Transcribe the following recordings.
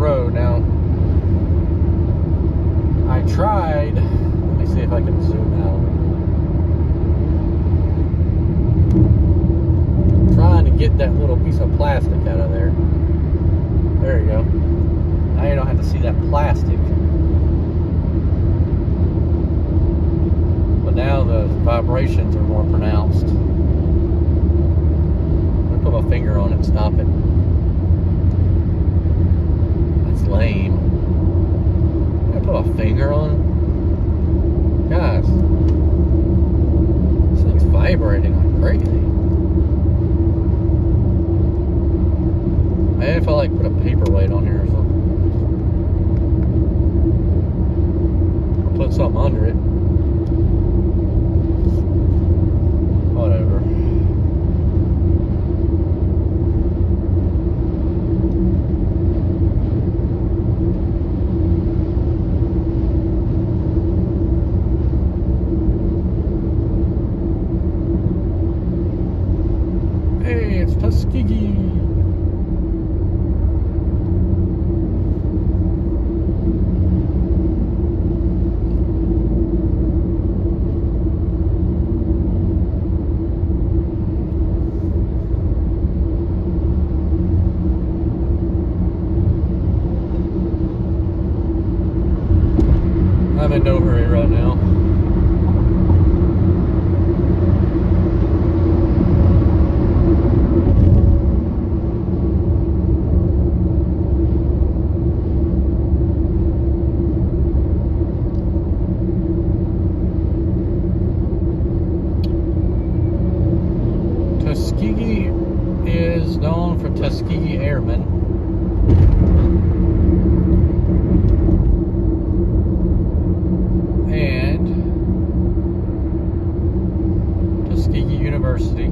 road. Now, I tried, let me see if I can zoom out. Trying to get that little piece of plastic out of there. There you go. Now you don't have to see that plastic. But now the vibrations are more pronounced. I'm gonna put my finger on it and stop it. That's lame. I'm gonna put my finger on it. Guys, this thing's vibrating like crazy. Maybe if I like put a paperweight on here or something. Or put something under it. Whatever. Hey, it's Tuskegee. I'm in no hurry right now. Tuskegee is known for Tuskegee Airmen. And Tuskegee University.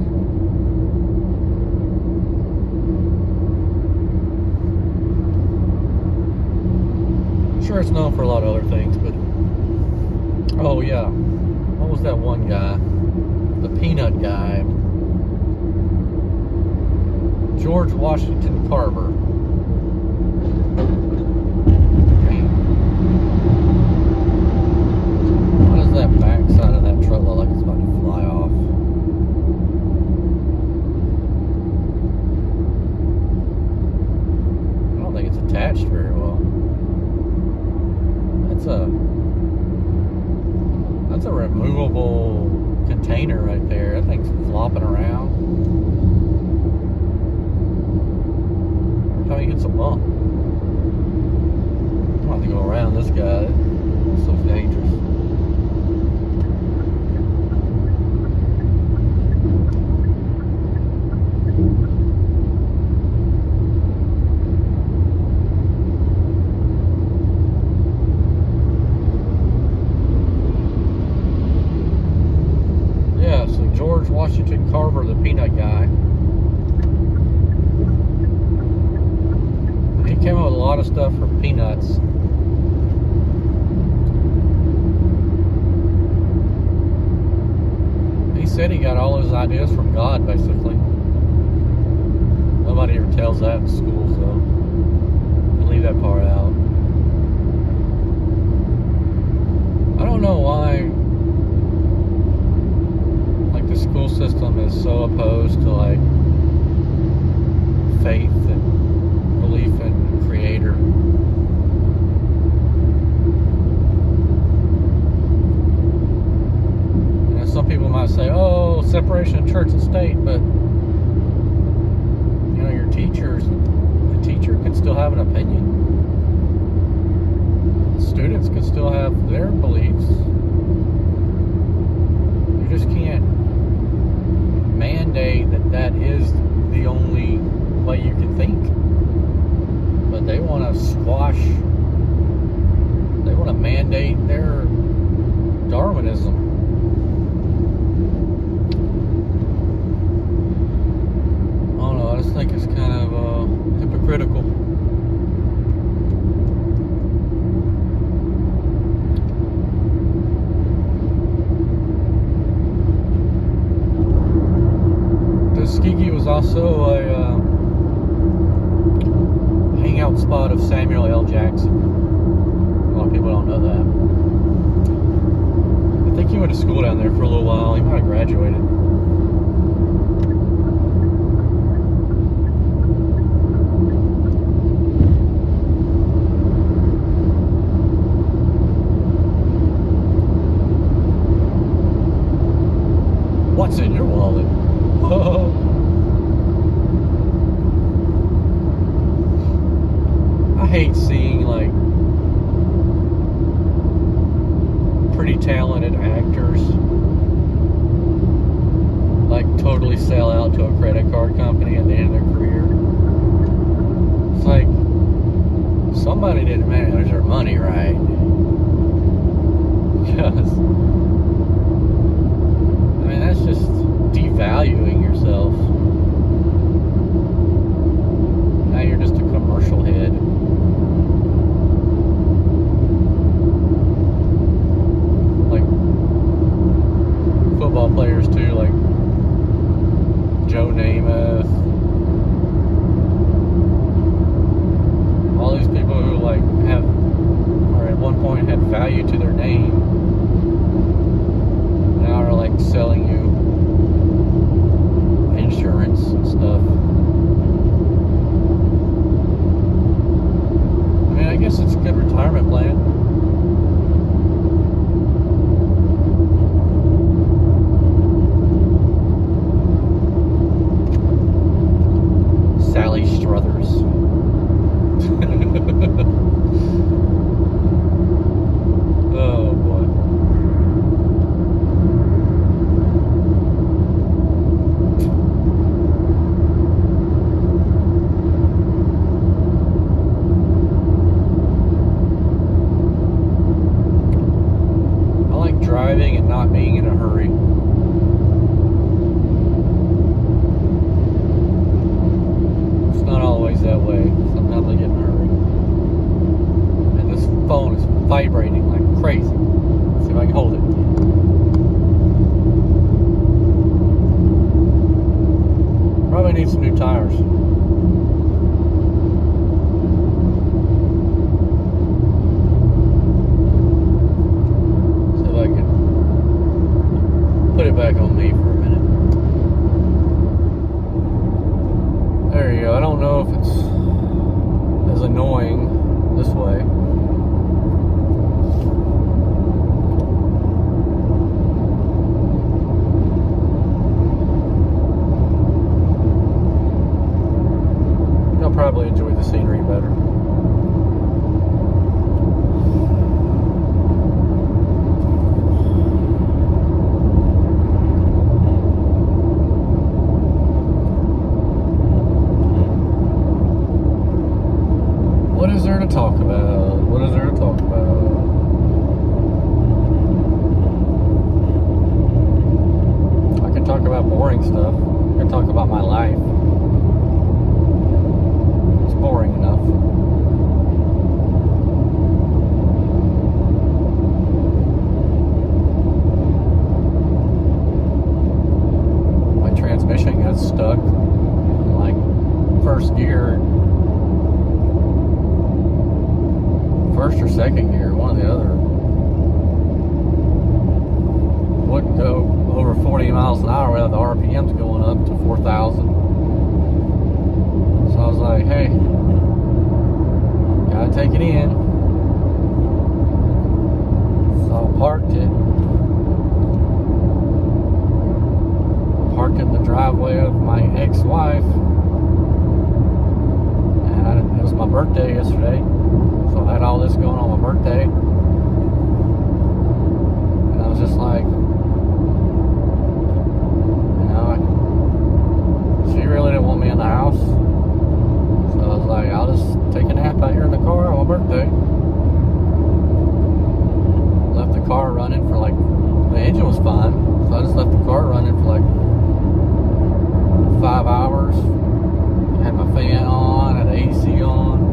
I'm sure it's known for a lot of other things, but oh yeah, what was that one guy? The peanut guy. George Washington Carver. That back side of that truck look like it's about to fly off. I don't think it's attached very well. That's a removable container right there. That thing's flopping around. Every time he hits a bump. I'm gonna have to go around this guy. This looks dangerous. George Washington Carver, the peanut guy. He came up with a lot of stuff for peanuts. He said he got all his ideas from God, basically. Nobody ever tells that in schools, though. They leave that part out. I don't know why the school system is so opposed to like faith and belief in Creator. And some people might say, "Oh, separation of church and state," but you know, the teacher can still have an opinion. The students can still have their beliefs. You just can't mandate that is the only way you can think. But they want to mandate their Darwinism. I don't know, I just think it's kind of hypocritical. Tuskegee was also a hangout spot of Samuel Jackson. A lot of people don't know that. I think he went to school down there for a little while. He might have graduated. What's in your wallet? I hate seeing like pretty talented actors like totally sell out to a credit card company at the end of their career. It's like somebody didn't manage their money right. Because that's just devaluing yourself. Now you're just a commercial head. Like football players too, like Joe Namath. All these people who like have, or at one point had value to their name, now are like selling you insurance and stuff. I mean, I guess it's a good retirement plan. Sally Struthers. Oh boy. Driving and not being in a hurry. It's not always that way. Sometimes I get in a hurry. And this phone is vibrating like crazy. Let's see if I can hold it. Probably need some new tires. Put it back on me for a minute. There you go. I don't know if it's as annoying this way. I'll probably enjoy the scenery better. What is there to talk about? What is there to talk about? I can talk about boring stuff. I can talk about my life. It's boring enough. My transmission got stuck in like first gear. First or second gear, one or the other. Wouldn't go over 40 miles an hour without the RPMs going up to 4,000. So I was like, hey, gotta take it in. So I parked it. Parked in the driveway of my ex-wife. And it was my birthday yesterday. So I had all this going on my birthday. And I was just like, she really didn't want me in the house. So I was like, I'll just take a nap out here in the car on my birthday. Left the car running for like, the engine was fine. So I just left the car running for like 5 hours. Had my fan on, had the AC on.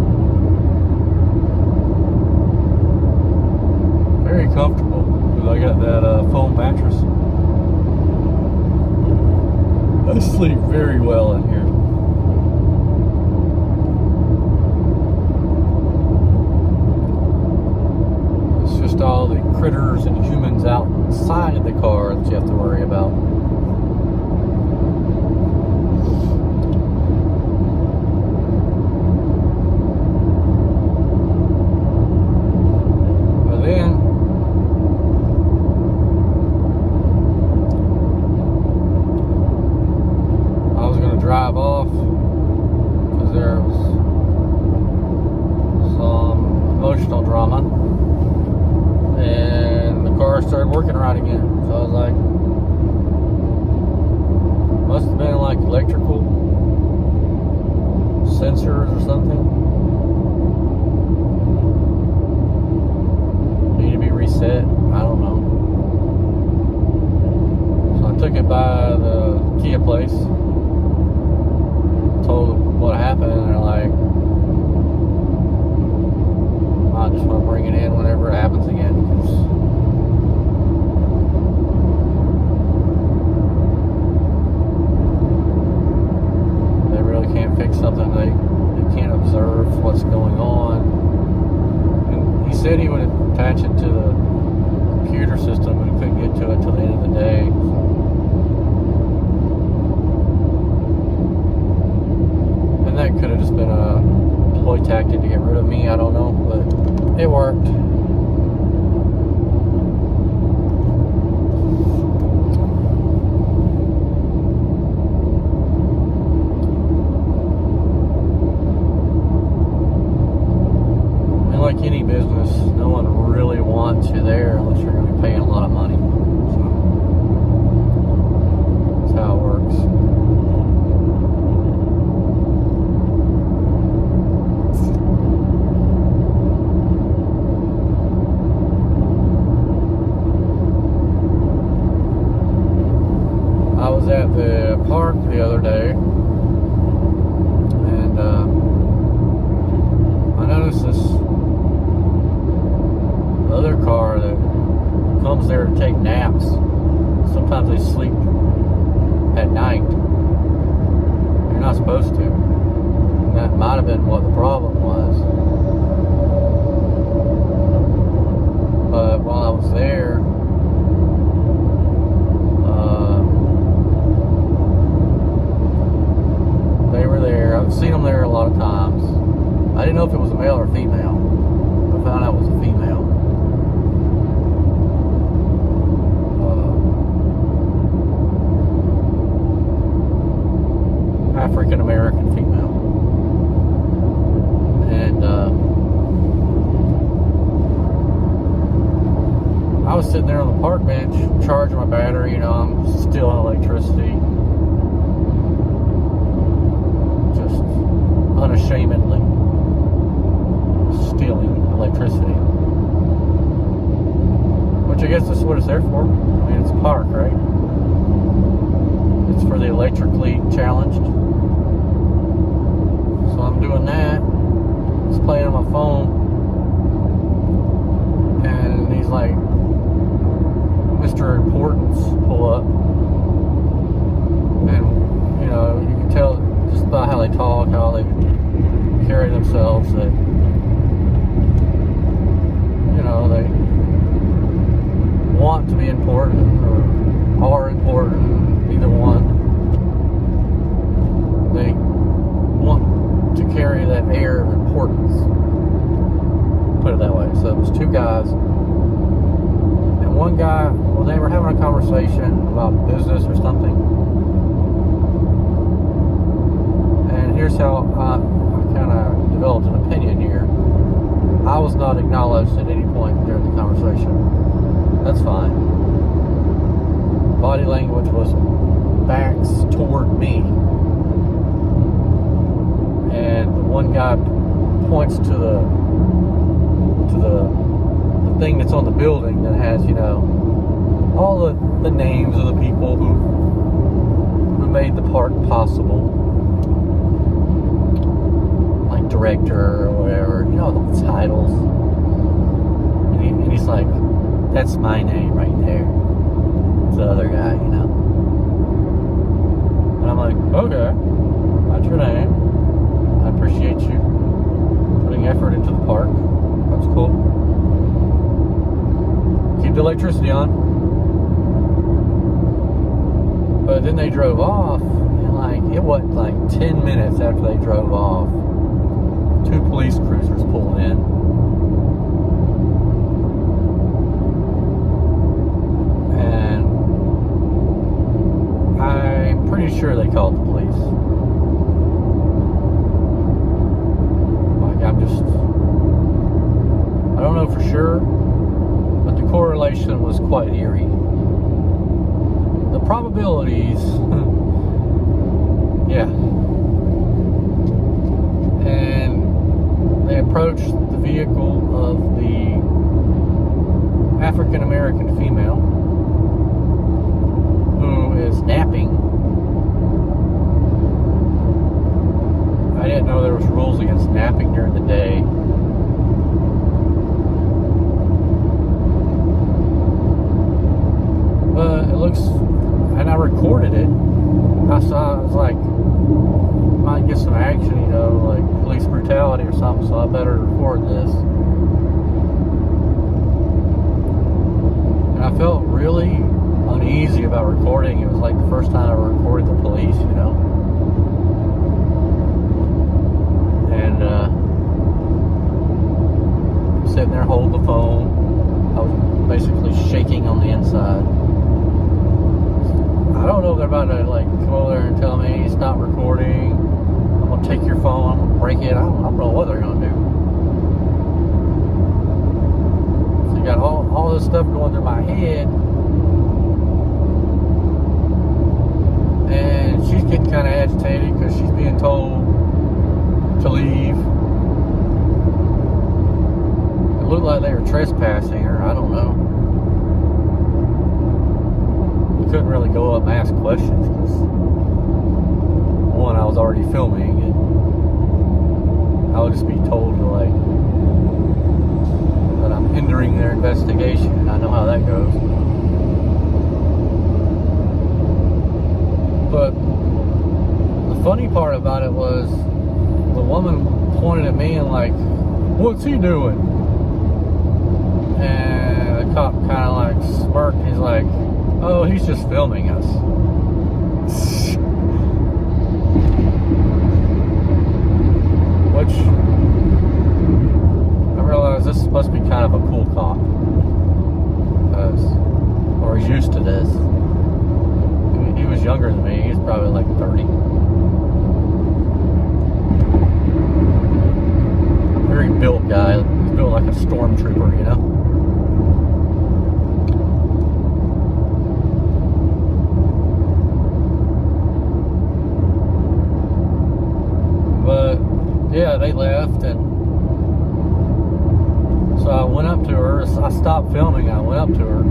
sensors or something. Need to be reset. I don't know. So I took it by the Kia place. Told them what happened, and they're like, I just want to bring it in whenever it happens again, because they really can't fix something. They can't observe what's going on. And he said he would attach it to the computer system, and couldn't get to it till the end of the day. And that could have just been a ploy tactic to get rid of me. I don't know, but it worked. And like any business, no one really wants you there unless you're going to be paying a lot of money. So that's how it works. I was at the park the other day, and I noticed this other car that comes there to take naps. Sometimes they sleep at night. You're not supposed to. And that might have been what the problem was. But while I was there, they were there. I've seen them there a lot of times. I didn't know if it was a male or female. I found out it was a female. African American female. And I was sitting there on the park bench charging my battery. You know, I'm still on electricity. Just unashamedly stealing electricity. Which I guess this is what it's there for. I mean, it's a park, right? It's for the electrically challenged. So I'm doing that. It's playing on my phone. And he's like, Mr. Importance pull up. And, you know, you can tell just by how they talk, how they carry themselves, that, you know, they want to be important or are important, either one. They want to carry that air of importance, put it that way. So it was two guys, and one guy, well, they were having a conversation about business or something. And here's how I kind of developed an opinion here. I was not acknowledged at any point during the conversation. That's fine. Body language was backs toward me. And the one guy points to the thing that's on the building that has, you know, all the names of the people who made the park possible. Like director or whatever, you know, the titles. And he's like, that's my name right there. It's the other guy, you know. And I'm like, okay, that's your name. I appreciate you putting effort into the park. That's cool. Keep the electricity on. But then they drove off, and like, it wasn't like 10 minutes after they drove off, two police cruisers pulled in. And I'm pretty sure they called the police. Like, I don't know for sure, but the correlation was quite eerie. The probabilities, yeah. approached the vehicle of the African American female who is napping. I didn't know there was rules against napping during the day. But it looks, and I recorded it. I was like, might get some action, you know, like police brutality or something, so I better record this. And I felt really uneasy about recording. It was like the first time I recorded the police, you know. And sitting there holding the phone. I was basically shaking on the inside. I don't know if they're about to like come over there and tell me stop recording. I'm gonna take your phone. I'm gonna break it. I don't know what they're gonna do. So you got all this stuff going through my head, and she's getting kind of agitated because she's being told to leave. It looked like they were trespassing her. I don't know. Couldn't really go up and ask questions because one, I was already filming, and I would just be told to like that I'm hindering their investigation, and I know how that goes. But the funny part about it was the woman pointed at me and like, "What's he doing?" And the cop kind of like smirked. He's like, "Oh, he's just filming us." Which I realized this must be kind of a cool cop, or he's used to this. He was younger than me. He's probably like 30. Very built guy. He's built like a stormtrooper, you know. But yeah, they left, and so I went up to her. I stopped filming. I went up to her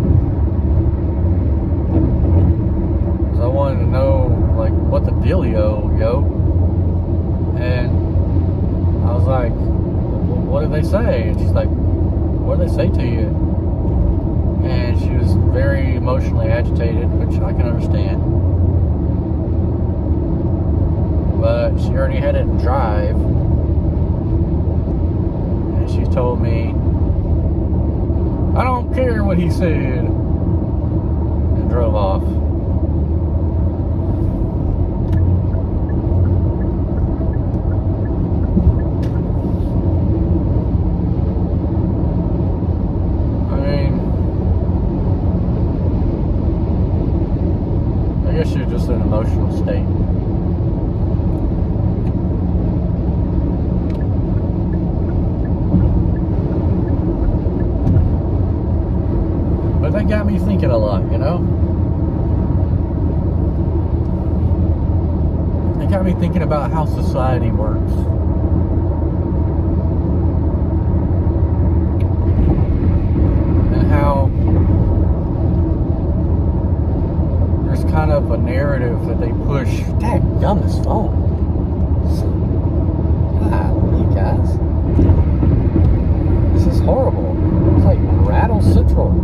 because I wanted to know like what the dealio, yo. And I was like, well, "What did they say?" And she's like, "What did they say to you?" And she was very emotionally agitated, which I can understand. But she already had it drive, and she told me, "I don't care what he said," and drove off. I mean, I guess you're just in an emotional state. That got me thinking a lot, you know? It got me thinking about how society works. And how there's kind of a narrative that they push. Dadgum, this phone. Golly, guys. This is horrible. It's like Rattle Central.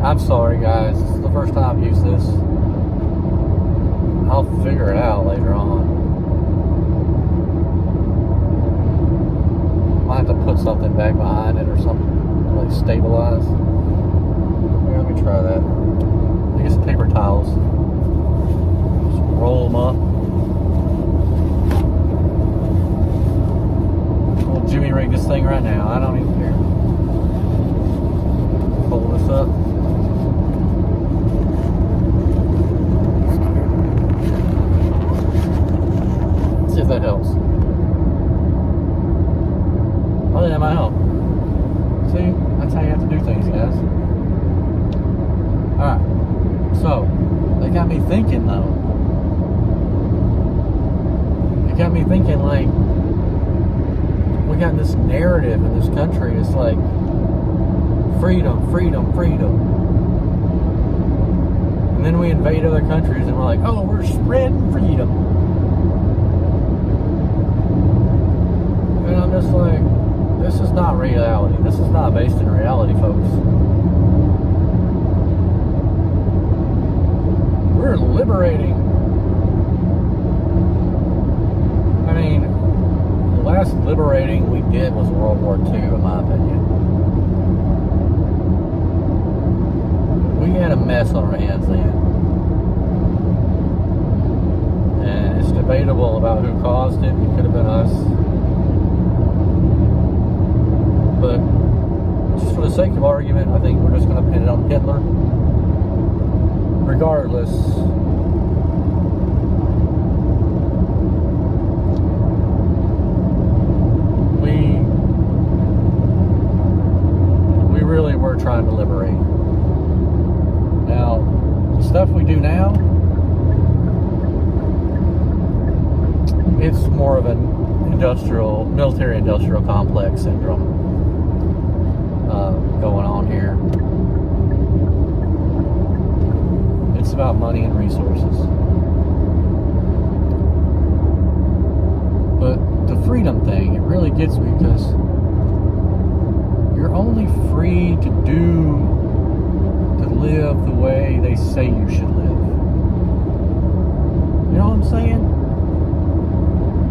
I'm sorry, guys. This is the first time I've used this. I'll figure it out later on. Might have to put something back behind it or something to like stabilize. Here, let me try that. I get some paper towels. Just roll them up. We'll jimmy rig this thing right now. I don't even care. Pull this up. See if that helps. Oh, that might help. See, that's how you have to do things, guys. Alright, so, they got me thinking though. It got me thinking, like, we got this narrative in this country. It's like freedom, freedom, freedom. And then we invade other countries and we're like, oh, we're spreading freedom. And I'm just like, this is not reality. This is not based in reality, folks. We're liberating. I mean, the last liberating we did was World War II, in my opinion. We had a mess on our hands then. And it's debatable about who caused it. It could have been us. But just for the sake of argument, I think we're just going to pin it on Hitler. Regardless, we really were trying to liberate. Now, the stuff we do now, it's more of an military-industrial complex syndrome going on here. It's about money and resources. But the freedom thing, it really gets me because you're only free to live the way they say you should live. You know what I'm saying?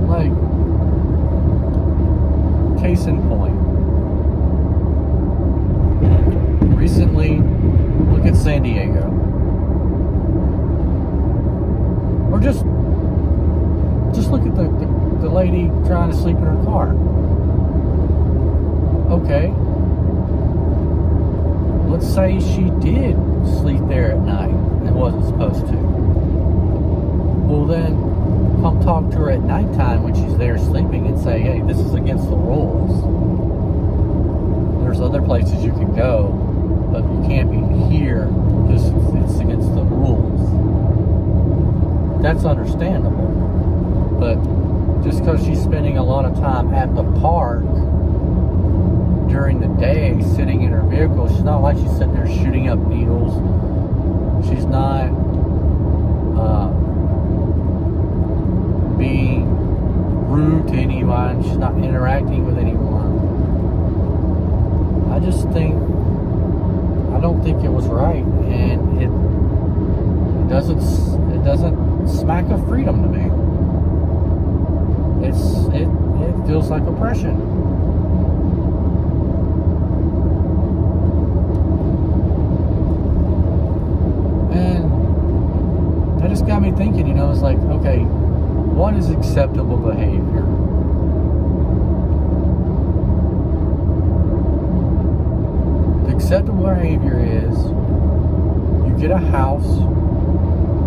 Like, case in point. Recently, look at San Diego. Or just look at the lady trying to sleep in her car. Okay. Let's say she did sleep there at night and wasn't supposed to. Well then, come talk to her at nighttime when she's there sleeping and say, hey, this is against the rules. There's other places you can go, but you can't be here because it's against the rules. That's understandable. But just because she's spending a lot of time at the park during the day sitting in her vehicle, she's not like she's sitting there shooting up needles. She's not being rude to anyone. She's not interacting with anyone. I don't think it was right, and it doesn't smack of freedom to me. It feels like oppression. And that just got me thinking, it's like, okay, what is acceptable behavior? The acceptable behavior is you get a house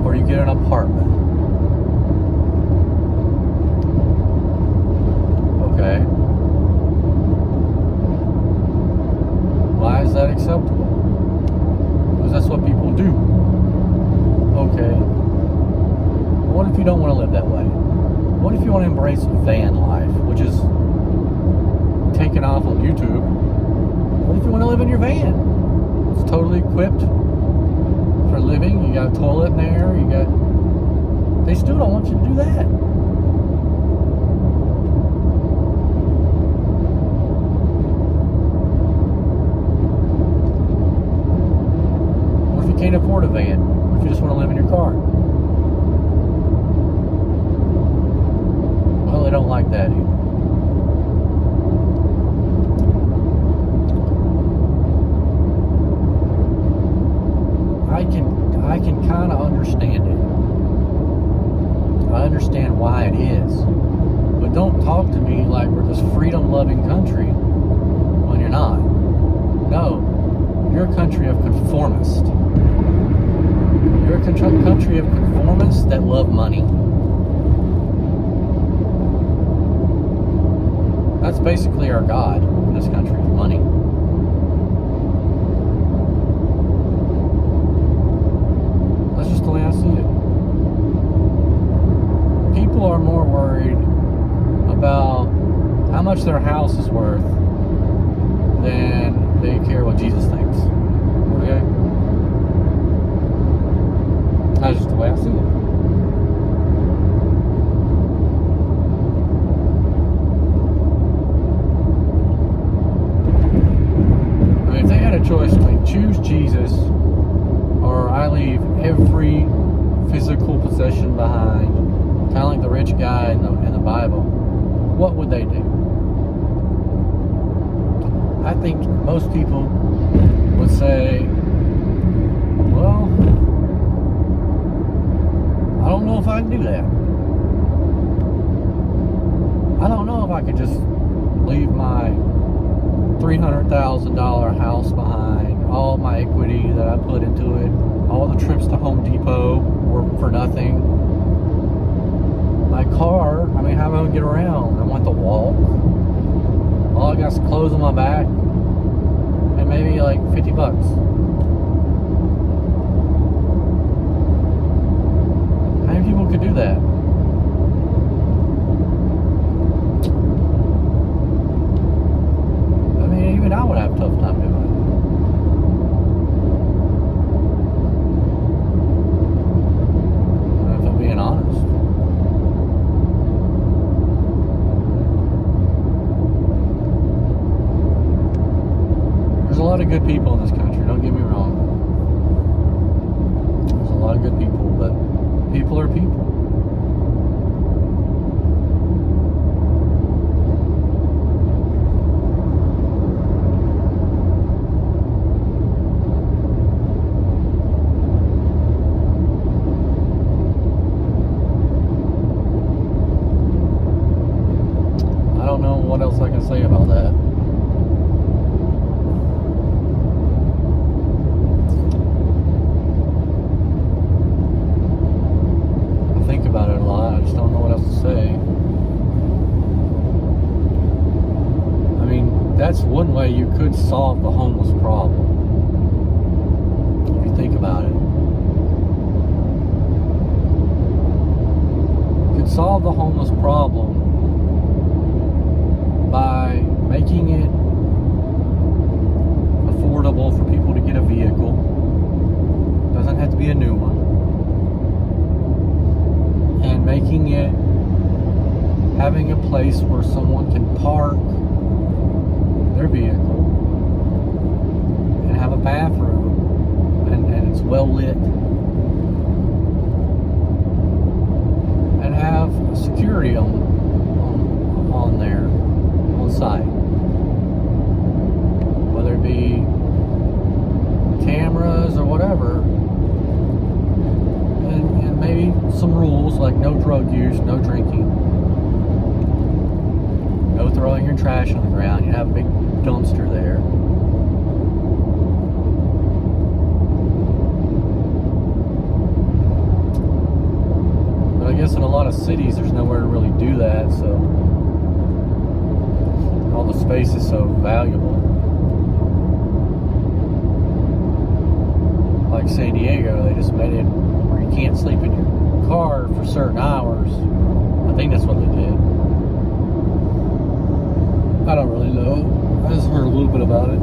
or you get an apartment. Okay. Why is that acceptable? Because that's what people do. Okay. What if you don't want to live that way? What if you want to embrace van life, which is taken off on YouTube? What if you want to live in your van? It's totally equipped for living. You got a toilet in there. They still don't want you to do that. What if you can't afford a van? What if you just want to live in your car? Well, they don't like that either. I can kind of understand it. I understand why it is. But don't talk to me like we're this freedom-loving country when you're not. No, you're a country of conformists. You're a country of conformists that love money. That's basically our God in this country, money. Jesus thinks. Okay? That's just the way I see it. I mean, if they had a choice to choose Jesus or I leave every physical possession behind, kind of like the rich guy in the Bible, what would they do? I think most people would say, well, I don't know if I can do that. I don't know if I could just leave my $300,000 house behind, all my equity that I put into it, all the trips to Home Depot were for nothing. My car, I mean, how am I going to get around? I want to walk. All I got is clothes on my back and maybe like $50. How many people could do that? I mean, even I would have a tough time doing it. If I'm being honest. There's a lot of good people in this country, don't get me wrong. There's a lot of good people, but people are people. I don't know what else I can say about that. About it a lot. I just don't know what else to say. I mean, that's one way you could solve the homeless problem. If you think about it. You could solve the homeless problem by making it affordable for people to get a vehicle. Doesn't have to be a new one. And making it, having a place where someone can park their vehicle and have a bathroom and it's well lit and have security on there, on site, whether it be cameras or whatever. And maybe some rules like no drug use, no drinking, no throwing your trash on the ground. You have a big dumpster there. But I guess in a lot of cities there's nowhere to really do that, so all the space is so valuable. Like San Diego, they just made it where you can't sleep in your car for certain hours. I think that's what they did. I don't really know. I just heard a little bit about it.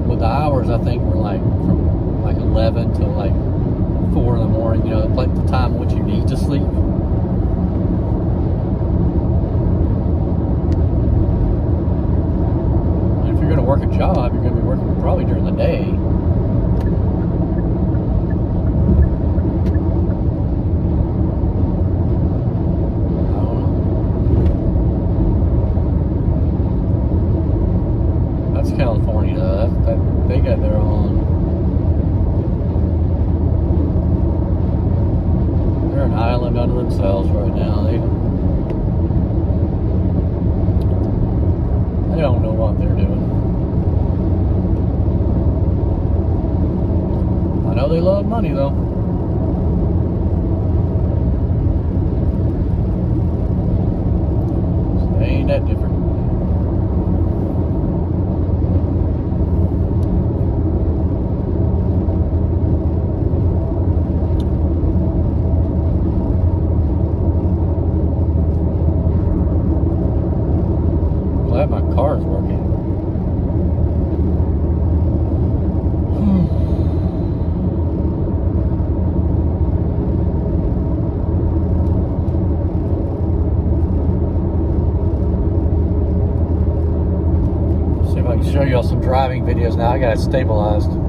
But the hours, I think, were like from like 11 to like 4 in the morning. You know, like the time in which you need to sleep. Work a job, you're going to be working probably during the day. I don't know. That's California, though. They got their own. They're an island unto themselves right now. They don't know what they're doing. I know they love money, though. So they ain't that different. car's working. See if I can show y'all some driving videos now. I got it stabilized.